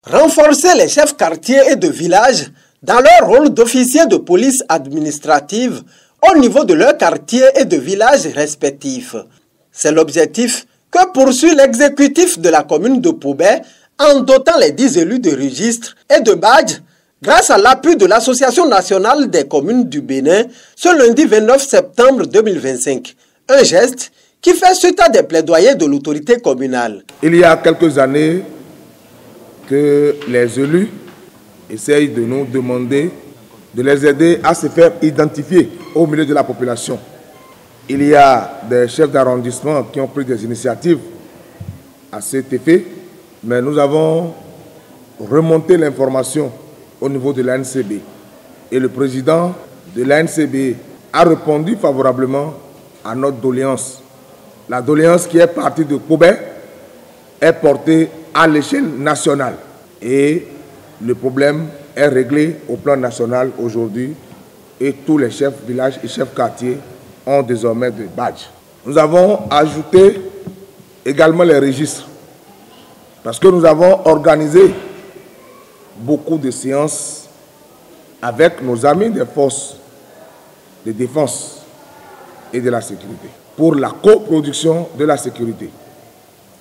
Renforcer les chefs quartiers et de village dans leur rôle d'officiers de police administrative au niveau de leurs quartiers et de villages respectifs. C'est l'objectif que poursuit l'exécutif de la commune de Poubet en dotant les 10 élus de registre et de badge grâce à l'appui de l'Association nationale des communes du Bénin ce lundi 29 septembre 2025. Un geste qui fait suite à des plaidoyers de l'autorité communale. Il y a quelques années que les élus essayent de nous demander de les aider à se faire identifier au milieu de la population. Il y a des chefs d'arrondissement qui ont pris des initiatives à cet effet, mais nous avons remonté l'information au niveau de l'ANCB. Et le président de l'ANCB a répondu favorablement à notre doléance. La doléance qui est partie de Poubet est portée à l'échelle nationale. Et le problème est réglé au plan national aujourd'hui. Et tous les chefs villages et chefs quartiers ont désormais des badges. Nous avons ajouté également les registres. Parce que nous avons organisé beaucoup de séances avec nos amis des forces de défense et de la sécurité pour la coproduction de la sécurité.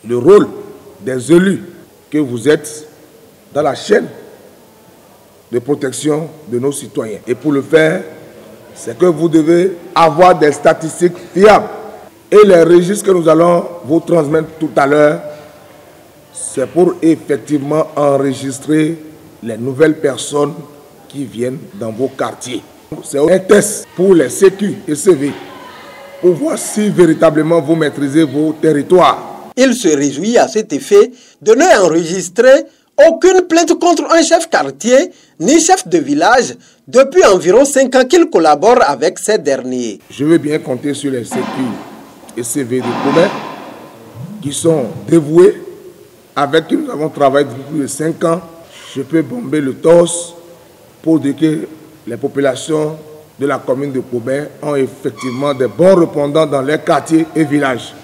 Le rôle des élus que vous êtes dans la chaîne de protection de nos citoyens. Et pour le faire, c'est que vous devez avoir des statistiques fiables. Et les registres que nous allons vous transmettre tout à l'heure, c'est pour effectivement enregistrer les nouvelles personnes qui viennent dans vos quartiers. C'est un test pour les CQ et CV pour voir si véritablement vous maîtrisez vos territoires. Il se réjouit à cet effet de ne enregistrer aucune plainte contre un chef quartier ni chef de village depuis environ 5 ans qu'il collabore avec ces derniers. Je veux bien compter sur les CQ et CV de Poubet qui sont dévoués, avec qui nous avons travaillé depuis plus de 5 ans. Je peux bomber le torse pour dire que les populations de la commune de Poubet ont effectivement des bons répondants dans les quartiers et villages.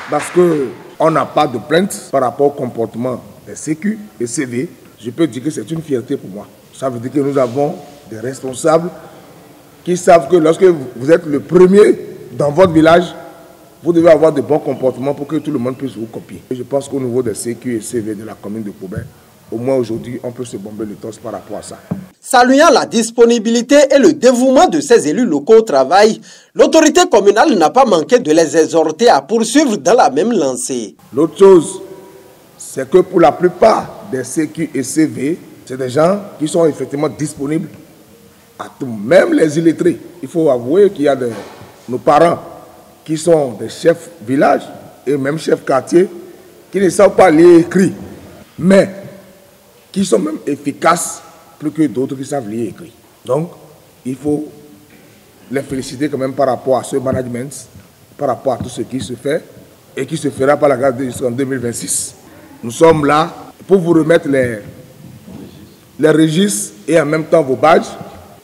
Parce qu'on n'a pas de plainte par rapport au comportement des CQ et CV. Je peux dire que c'est une fierté pour moi. Ça veut dire que nous avons des responsables qui savent que lorsque vous êtes le premier dans votre village, vous devez avoir de bons comportements pour que tout le monde puisse vous copier. Je pense qu'au niveau des CQ et CV de la commune de Poubet, au moins aujourd'hui, on peut se bomber le torse par rapport à ça. Saluant la disponibilité et le dévouement de ces élus locaux au travail, l'autorité communale n'a pas manqué de les exhorter à poursuivre dans la même lancée. L'autre chose, c'est que pour la plupart des CQ et CV, c'est des gens qui sont effectivement disponibles à tout, même les illettrés. Il faut avouer qu'il y a nos parents qui sont des chefs village et même chefs quartier qui ne savent pas lire et écrire, mais qui sont même efficaces plus que d'autres qui savent lire et écrire. Donc, il faut les féliciter quand même par rapport à ce management, par rapport à tout ce qui se fait et qui se fera par la grâce de Dieu jusqu'en 2026. Nous sommes là pour vous remettre les registres et en même temps vos badges.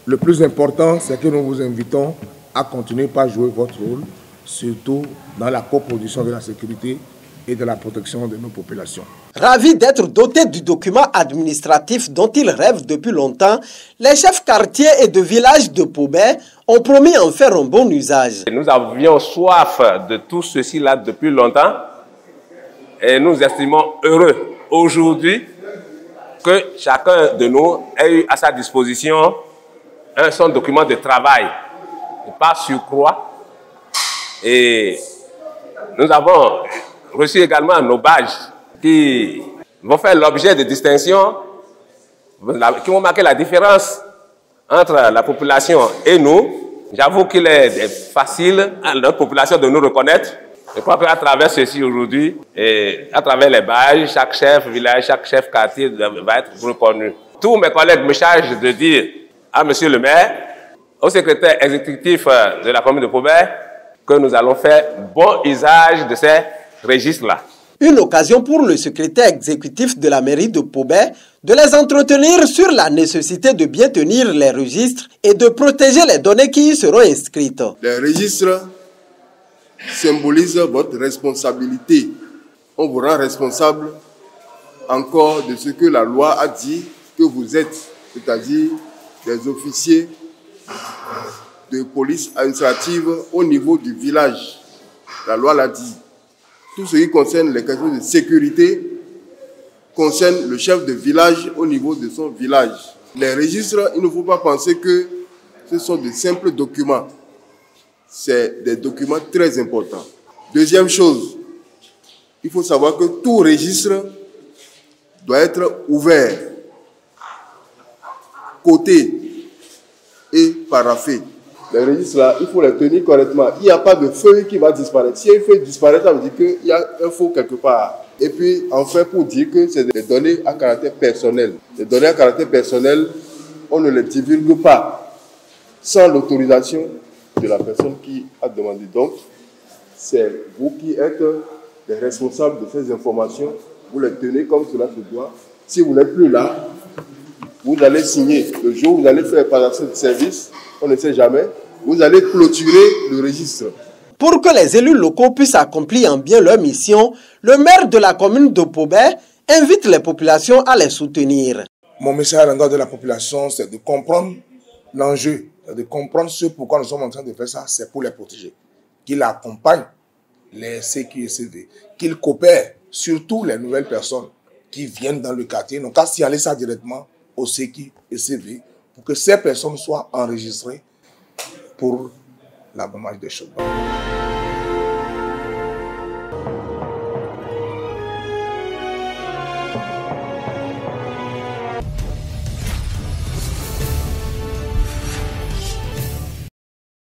Le plus important, c'est que nous vous invitons à continuer par jouer votre rôle, surtout dans la coproduction de la sécurité et de la protection de nos populations. Ravis d'être dotés du document administratif dont ils rêvent depuis longtemps, les chefs quartiers et de villages de Poubet ont promis en faire un bon usage. Nous avions soif de tout ceci-là depuis longtemps et nous estimons heureux aujourd'hui que chacun de nous ait eu à sa disposition son document de travail, pas surcroît. Et nous avons reçu également nos badges qui vont faire l'objet de distinctions, qui vont marquer la différence entre la population et nous. J'avoue qu'il est facile à notre population de nous reconnaître. Je crois qu'à travers ceci aujourd'hui, et à travers les badges, chaque chef village, chaque chef quartier va être reconnu. Tous mes collègues me chargent de dire à monsieur le maire, au secrétaire exécutif de la commune de Poubet, que nous allons faire bon usage de ces registres-là. Une occasion pour le secrétaire exécutif de la mairie de Poubet de les entretenir sur la nécessité de bien tenir les registres et de protéger les données qui y seront inscrites. Les registres symbolisent votre responsabilité. On vous rend responsable encore de ce que la loi a dit que vous êtes, c'est-à-dire des officiers de police administrative au niveau du village. La loi l'a dit. Tout ce qui concerne les questions de sécurité concerne le chef de village au niveau de son village. Les registres, il ne faut pas penser que ce sont de simples documents. C'est des documents très importants. Deuxième chose, il faut savoir que tout registre doit être ouvert, coté et paraphé. Les registres là, il faut les tenir correctement. Il n'y a pas de feuille qui va disparaître. Si une feuille disparaît, ça veut dire qu'il y a un faux quelque part. Et puis, enfin, pour dire que c'est des données à caractère personnel. Les données à caractère personnel, on ne les divulgue pas sans l'autorisation de la personne qui a demandé. Donc, c'est vous qui êtes les responsables de ces informations. Vous les tenez comme cela se doit. Si vous n'êtes plus là, vous allez signer. Le jour où vous allez faire passation de service, on ne sait jamais, vous allez clôturer le registre. Pour que les élus locaux puissent accomplir en bien leur mission, le maire de la commune de Pobert invite les populations à les soutenir. Mon message à l'endroit de la population, c'est de comprendre l'enjeu, de comprendre ce pourquoi nous sommes en train de faire ça, c'est pour les protéger. Qu'ils accompagnent les CQSV, qu'ils coopèrent, surtout les nouvelles personnes qui viennent dans le quartier, n'ont qu'à signaler ça directement au CQSV pour que ces personnes soient enregistrées pour l'abattage des chevaux.